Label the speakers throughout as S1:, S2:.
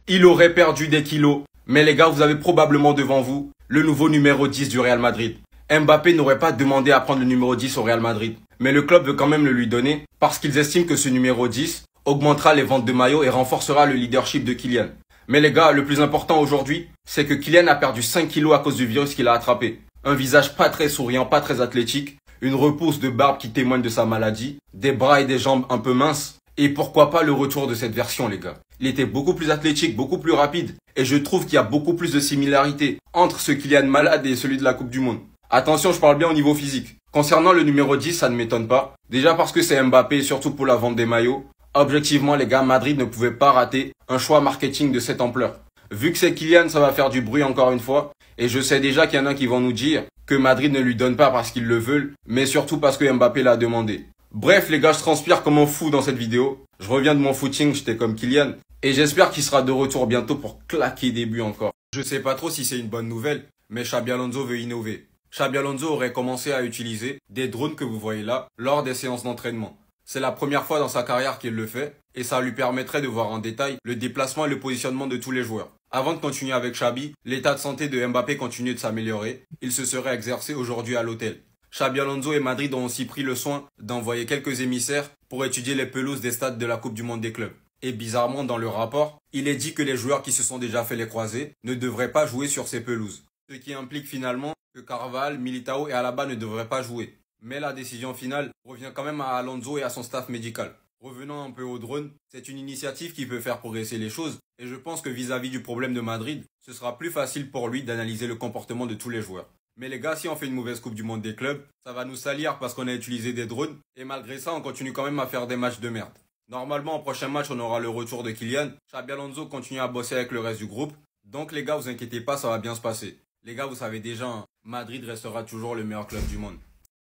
S1: il aurait perdu des kilos. Mais les gars, vous avez probablement devant vous le nouveau numéro 10 du Real Madrid. Mbappé n'aurait pas demandé à prendre le numéro 10 au Real Madrid. Mais le club veut quand même le lui donner parce qu'ils estiment que ce numéro 10 augmentera les ventes de maillots et renforcera le leadership de Kylian. Mais les gars, le plus important aujourd'hui, c'est que Kylian a perdu 5 kilos à cause du virus qu'il a attrapé. Un visage pas très souriant, pas très athlétique, une repousse de barbe qui témoigne de sa maladie, des bras et des jambes un peu minces. Et pourquoi pas le retour de cette version, les gars. Il était beaucoup plus athlétique, beaucoup plus rapide. Et je trouve qu'il y a beaucoup plus de similarités entre ce Kylian malade et celui de la Coupe du Monde. Attention, je parle bien au niveau physique. Concernant le numéro 10, ça ne m'étonne pas. Déjà parce que c'est Mbappé, surtout pour la vente des maillots. Objectivement, les gars, Madrid ne pouvait pas rater un choix marketing de cette ampleur. Vu que c'est Kylian, ça va faire du bruit encore une fois. Et je sais déjà qu'il y en a qui vont nous dire que Madrid ne lui donne pas parce qu'ils le veulent, mais surtout parce que Mbappé l'a demandé. Bref, les gars, je transpire comme un fou dans cette vidéo. Je reviens de mon footing, j'étais comme Kylian. Et j'espère qu'il sera de retour bientôt pour claquer des buts encore. Je sais pas trop si c'est une bonne nouvelle, mais Xabi Alonso veut innover. Xabi Alonso aurait commencé à utiliser des drones que vous voyez là lors des séances d'entraînement. C'est la première fois dans sa carrière qu'il le fait et ça lui permettrait de voir en détail le déplacement et le positionnement de tous les joueurs. Avant de continuer avec Xabi, l'état de santé de Mbappé continue de s'améliorer. Il se serait exercé aujourd'hui à l'hôtel. Xabi Alonso et Madrid ont aussi pris le soin d'envoyer quelques émissaires pour étudier les pelouses des stades de la Coupe du Monde des clubs. Et bizarrement, dans le rapport, il est dit que les joueurs qui se sont déjà fait les croisés ne devraient pas jouer sur ces pelouses. Ce qui implique finalement que Carvajal, Militao et Alaba ne devraient pas jouer. Mais la décision finale revient quand même à Alonso et à son staff médical. Revenons un peu au drone, c'est une initiative qui peut faire progresser les choses et je pense que vis-à-vis du problème de Madrid, ce sera plus facile pour lui d'analyser le comportement de tous les joueurs. Mais les gars, si on fait une mauvaise Coupe du Monde des clubs, ça va nous salir parce qu'on a utilisé des drones et malgré ça, on continue quand même à faire des matchs de merde. Normalement, au prochain match, on aura le retour de Kylian. Xabi Alonso continue à bosser avec le reste du groupe. Donc les gars, vous inquiétez pas, ça va bien se passer. Les gars, vous savez déjà, hein, Madrid restera toujours le meilleur club du monde.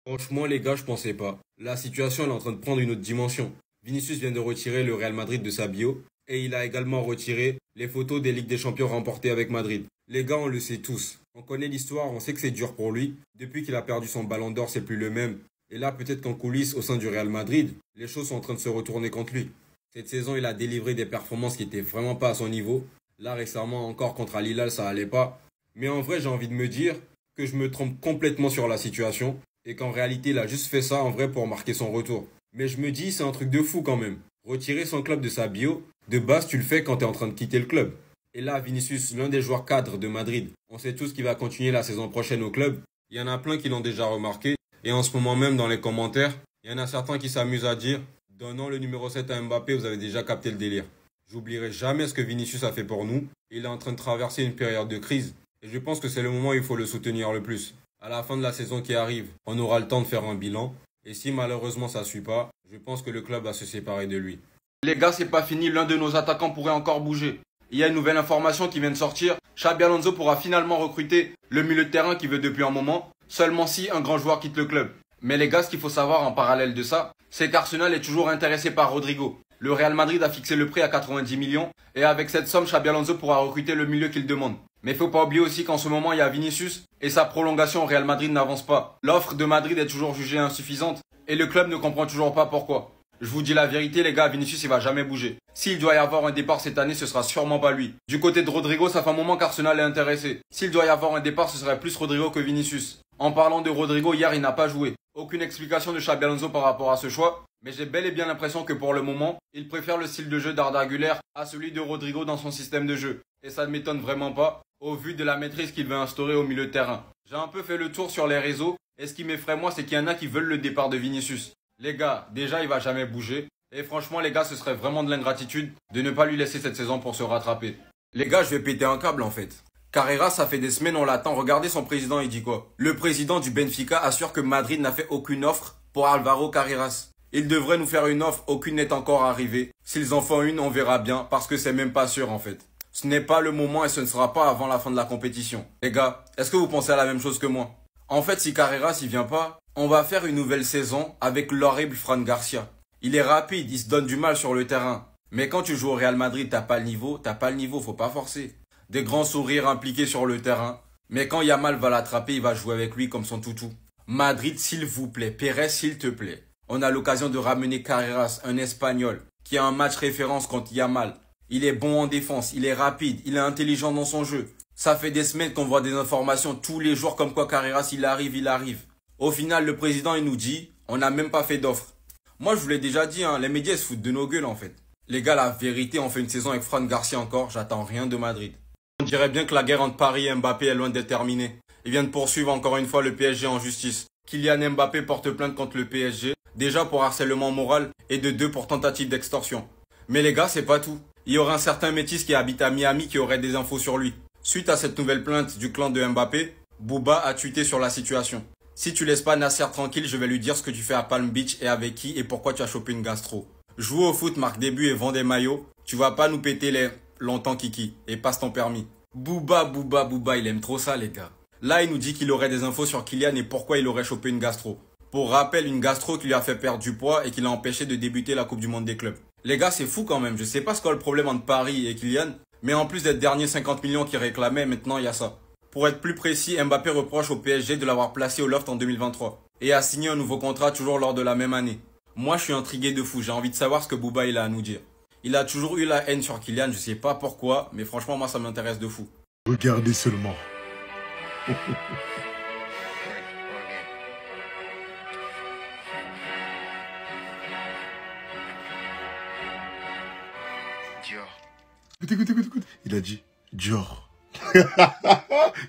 S1: Franchement, les gars, je pensais pas. La situation elle est en train de prendre une autre dimension. Vinicius vient de retirer le Real Madrid de sa bio et il a également retiré les photos des Ligues des Champions remportées avec Madrid. Les gars, on le sait tous. On connaît l'histoire, on sait que c'est dur pour lui. Depuis qu'il a perdu son ballon d'or, c'est plus le même. Et là, peut-être qu'en coulisses, au sein du Real Madrid, les choses sont en train de se retourner contre lui. Cette saison, il a délivré des performances qui étaient vraiment pas à son niveau. Là, récemment, encore contre Al Hilal, ça allait pas. Mais en vrai, j'ai envie de me dire que je me trompe complètement sur la situation et qu'en réalité, il a juste fait ça en vrai pour marquer son retour. Mais je me dis, c'est un truc de fou quand même. Retirer son club de sa bio, de base, tu le fais quand tu es en train de quitter le club. Et là, Vinicius, l'un des joueurs cadres de Madrid, on sait tous qu'il va continuer la saison prochaine au club. Il y en a plein qui l'ont déjà remarqué. Et en ce moment même, dans les commentaires, il y en a certains qui s'amusent à dire « Donnant le numéro 7 à Mbappé, vous avez déjà capté le délire. » J'oublierai jamais ce que Vinicius a fait pour nous. Il est en train de traverser une période de crise. Et je pense que c'est le moment où il faut le soutenir le plus. À la fin de la saison qui arrive, on aura le temps de faire un bilan. Et si malheureusement ça ne suit pas, je pense que le club va se séparer de lui. Les gars, c'est pas fini, l'un de nos attaquants pourrait encore bouger. Il y a une nouvelle information qui vient de sortir. Xabi Alonso pourra finalement recruter le milieu de terrain qu'il veut depuis un moment, seulement si un grand joueur quitte le club. Mais les gars, ce qu'il faut savoir en parallèle de ça, c'est qu'Arsenal est toujours intéressé par Rodrigo. Le Real Madrid a fixé le prix à 90 millions et avec cette somme, Xabi Alonso pourra recruter le milieu qu'il demande. Mais il faut pas oublier aussi qu'en ce moment, il y a Vinicius et sa prolongation au Real Madrid n'avance pas. L'offre de Madrid est toujours jugée insuffisante et le club ne comprend toujours pas pourquoi. Je vous dis la vérité, les gars, Vinicius, il va jamais bouger. S'il doit y avoir un départ cette année, ce sera sûrement pas lui. Du côté de Rodrigo, ça fait un moment qu'Arsenal est intéressé. S'il doit y avoir un départ, ce serait plus Rodrigo que Vinicius. En parlant de Rodrigo, hier, il n'a pas joué. Aucune explication de Xabi Alonso par rapport à ce choix. Mais j'ai bel et bien l'impression que pour le moment, il préfère le style de jeu d'Arda Güler à celui de Rodrigo dans son système de jeu. Et ça ne m'étonne vraiment pas, au vu de la maîtrise qu'il veut instaurer au milieu de terrain. J'ai un peu fait le tour sur les réseaux, et ce qui m'effraie moi, c'est qu'il y en a qui veulent le départ de Vinicius. Les gars, déjà il va jamais bouger. Et franchement les gars, ce serait vraiment de l'ingratitude de ne pas lui laisser cette saison pour se rattraper. Les gars, je vais péter un câble en fait. Carrera, ça fait des semaines on l'attend. Regardez son président, il dit quoi? Le président du Benfica assure que Madrid n'a fait aucune offre pour Álvaro Carreras. Ils devraient nous faire une offre, aucune n'est encore arrivée. S'ils en font une, on verra bien, parce que c'est même pas sûr en fait. Ce n'est pas le moment et ce ne sera pas avant la fin de la compétition. Les gars, est-ce que vous pensez à la même chose que moi? En fait, si Carreras il vient pas, on va faire une nouvelle saison avec l'horrible Fran Garcia. Il est rapide, il se donne du mal sur le terrain. Mais quand tu joues au Real Madrid, t'as pas le niveau, faut pas forcer. Des grands sourires impliqués sur le terrain. Mais quand Yamal va l'attraper, il va jouer avec lui comme son toutou. Madrid, s'il vous plaît, Pérez, s'il te plaît. On a l'occasion de ramener Carreras, un Espagnol, qui a un match référence contre Yamal. Il est bon en défense, il est rapide, il est intelligent dans son jeu. Ça fait des semaines qu'on voit des informations tous les jours comme quoi Carreras, il arrive, il arrive. Au final, le président, il nous dit, on n'a même pas fait d'offre. Moi, je vous l'ai déjà dit, hein, les médias ils se foutent de nos gueules en fait. Les gars, la vérité, on fait une saison avec Fran Garcia encore, j'attends rien de Madrid. On dirait bien que la guerre entre Paris et Mbappé est loin d'être terminée. Ils viennent poursuivre encore une fois le PSG en justice. Kylian Mbappé porte plainte contre le PSG, déjà pour harcèlement moral et de 2 pour tentative d'extorsion. Mais les gars, c'est pas tout. Il y aurait un certain métis qui habite à Miami qui aurait des infos sur lui. Suite à cette nouvelle plainte du clan de Mbappé, Booba a tweeté sur la situation. Si tu laisses pas Nasser tranquille, je vais lui dire ce que tu fais à Palm Beach et avec qui et pourquoi tu as chopé une gastro. Joue au foot, marque des buts et vends des maillots. Tu vas pas nous péter les longtemps kiki et passe ton permis. Booba, il aime trop ça les gars. Là, il nous dit qu'il aurait des infos sur Kylian et pourquoi il aurait chopé une gastro. Pour rappel, une gastro qui lui a fait perdre du poids et qui l'a empêché de débuter la Coupe du Monde des clubs. Les gars, c'est fou quand même. Je sais pas ce qu'est le problème entre Paris et Kylian, mais en plus d'être dernier 50 millions qu'il réclamait, maintenant il y a ça. Pour être plus précis, Mbappé reproche au PSG de l'avoir placé au loft en 2023 et a signé un nouveau contrat toujours lors de la même année. Moi, je suis intrigué de fou. J'ai envie de savoir ce que Booba il a à nous dire. Il a toujours eu la haine sur Kylian, je sais pas pourquoi, mais franchement, moi, ça m'intéresse de fou.
S2: Regardez seulement.
S3: Dior.
S2: Écoute. Il a dit Dior.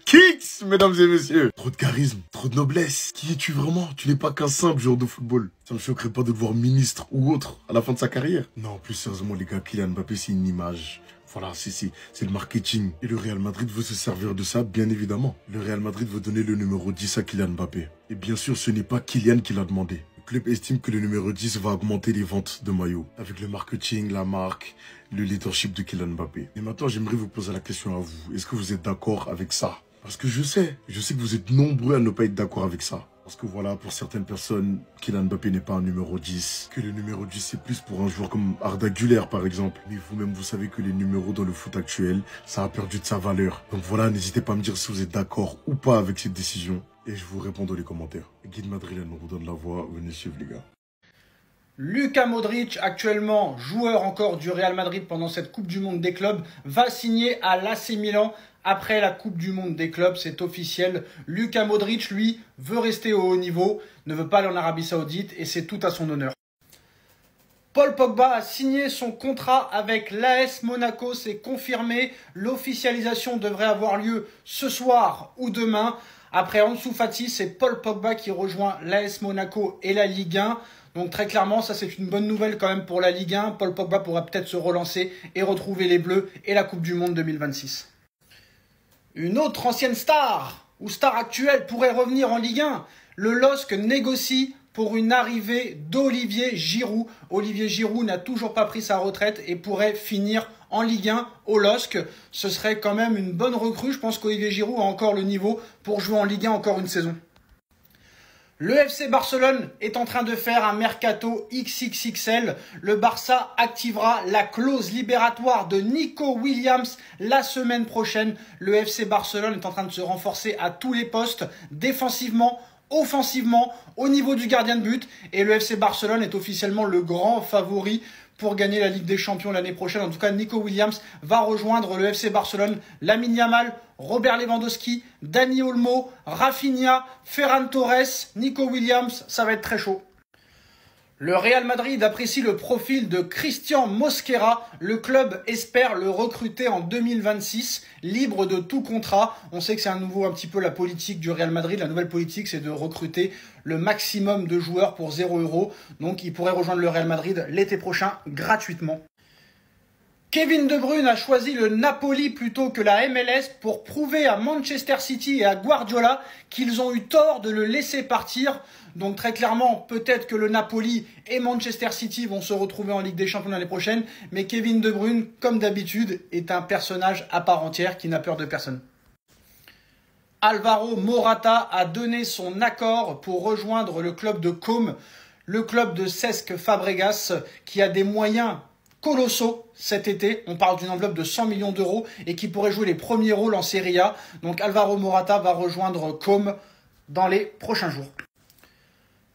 S2: Kicks, mesdames et messieurs. Trop de charisme, trop de noblesse. Qui es-tu vraiment? Tu n'es pas qu'un simple joueur de football. Ça me choquerait pas de le voir ministre ou autre à la fin de sa carrière. Non, plus sérieusement les gars, Kylian Mbappé c'est une image. Voilà, c'est le marketing. Et le Real Madrid veut se servir de ça, bien évidemment. Le Real Madrid veut donner le numéro 10 à Kylian Mbappé. Et bien sûr, ce n'est pas Kylian qui l'a demandé. Le club estime que le numéro 10 va augmenter les ventes de maillots. Avec le marketing, la marque, le leadership de Kylian Mbappé. Et maintenant, j'aimerais vous poser la question à vous. Est-ce que vous êtes d'accord avec ça? Parce que je sais que vous êtes nombreux à ne pas être d'accord avec ça. Parce que voilà, pour certaines personnes, Kylian Mbappé n'est pas un numéro 10. Que le numéro 10, c'est plus pour un joueur comme Arda Güler, par exemple. Mais vous-même, vous savez que les numéros dans le foot actuel, ça a perdu de sa valeur. Donc voilà, n'hésitez pas à me dire si vous êtes d'accord ou pas avec cette décision. Et je vous réponds dans les commentaires. Guide madrilène, on vous donne la voix. Venez suivre, les gars.
S4: Luka Modric, actuellement joueur encore du Real Madrid pendant cette Coupe du Monde des clubs, va signer à l'AC Milan après la Coupe du Monde des clubs, c'est officiel. Luka Modric, lui, veut rester au haut niveau, ne veut pas aller en Arabie Saoudite et c'est tout à son honneur. Paul Pogba a signé son contrat avec l'AS Monaco, c'est confirmé. L'officialisation devrait avoir lieu ce soir ou demain. Après Ansu Fati, c'est Paul Pogba qui rejoint l'AS Monaco et la Ligue 1. Donc très clairement, ça c'est une bonne nouvelle quand même pour la Ligue 1. Paul Pogba pourra peut-être se relancer et retrouver les Bleus et la Coupe du Monde 2026. Une autre ancienne star, ou star actuelle, pourrait revenir en Ligue 1. Le LOSC négocie pour une arrivée d'Olivier Giroud. Olivier Giroud n'a toujours pas pris sa retraite et pourrait finir en Ligue 1 au LOSC. Ce serait quand même une bonne recrue. Je pense qu'Olivier Giroud a encore le niveau pour jouer en Ligue 1 encore une saison. Le FC Barcelone est en train de faire un mercato XXXL. Le Barça activera la clause libératoire de Nico Williams la semaine prochaine. Le FC Barcelone est en train de se renforcer à tous les postes, défensivement, offensivement, au niveau du gardien de but. Et le FC Barcelone est officiellement le grand favori pour gagner la Ligue des Champions l'année prochaine. En tout cas, Nico Williams va rejoindre le FC Barcelone. Lamine Yamal, Robert Lewandowski, Dani Olmo, Rafinha, Ferran Torres, Nico Williams, ça va être très chaud. Le Real Madrid apprécie le profil de Christian Mosquera. Le club espère le recruter en 2026, libre de tout contrat. On sait que c'est à nouveau un petit peu la politique du Real Madrid. La nouvelle politique, c'est de recruter le maximum de joueurs pour 0 €. Donc, il pourrait rejoindre le Real Madrid l'été prochain gratuitement. Kevin De Bruyne a choisi le Napoli plutôt que la MLS pour prouver à Manchester City et à Guardiola qu'ils ont eu tort de le laisser partir. Donc très clairement, peut-être que le Napoli et Manchester City vont se retrouver en Ligue des Champions l'année prochaine. Mais Kevin De Bruyne, comme d'habitude, est un personnage à part entière qui n'a peur de personne. Alvaro Morata a donné son accord pour rejoindre le club de Côme, le club de Cesc Fabregas qui a des moyens colossaux cet été. On parle d'une enveloppe de 100 millions d'euros et qui pourrait jouer les premiers rôles en Serie A. Donc Alvaro Morata va rejoindre Côme dans les prochains jours.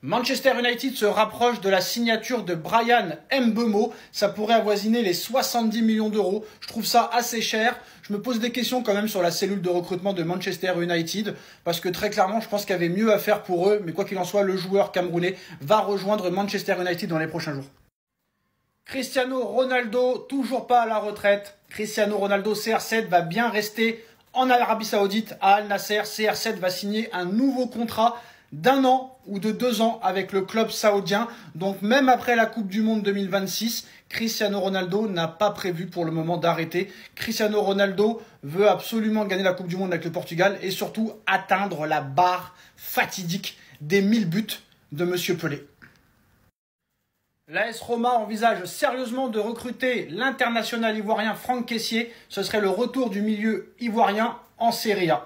S4: Manchester United se rapproche de la signature de Bryan Mbeumo. Ça pourrait avoisiner les 70 millions d'euros. Je trouve ça assez cher. Je me pose des questions quand même sur la cellule de recrutement de Manchester United. Parce que très clairement, je pense qu'il y avait mieux à faire pour eux. Mais quoi qu'il en soit, le joueur camerounais va rejoindre Manchester United dans les prochains jours. Cristiano Ronaldo, toujours pas à la retraite. Cristiano Ronaldo, CR7 va bien rester en Arabie Saoudite à Al Nasser. CR7 va signer un nouveau contrat d'1 an ou de 2 ans avec le club saoudien. Donc même après la Coupe du Monde 2026, Cristiano Ronaldo n'a pas prévu pour le moment d'arrêter. Cristiano Ronaldo veut absolument gagner la Coupe du Monde avec le Portugal et surtout atteindre la barre fatidique des 1000 buts de Monsieur Pelé. L'AS Roma envisage sérieusement de recruter l'international ivoirien Franck Kessié. Ce serait le retour du milieu ivoirien en Serie A.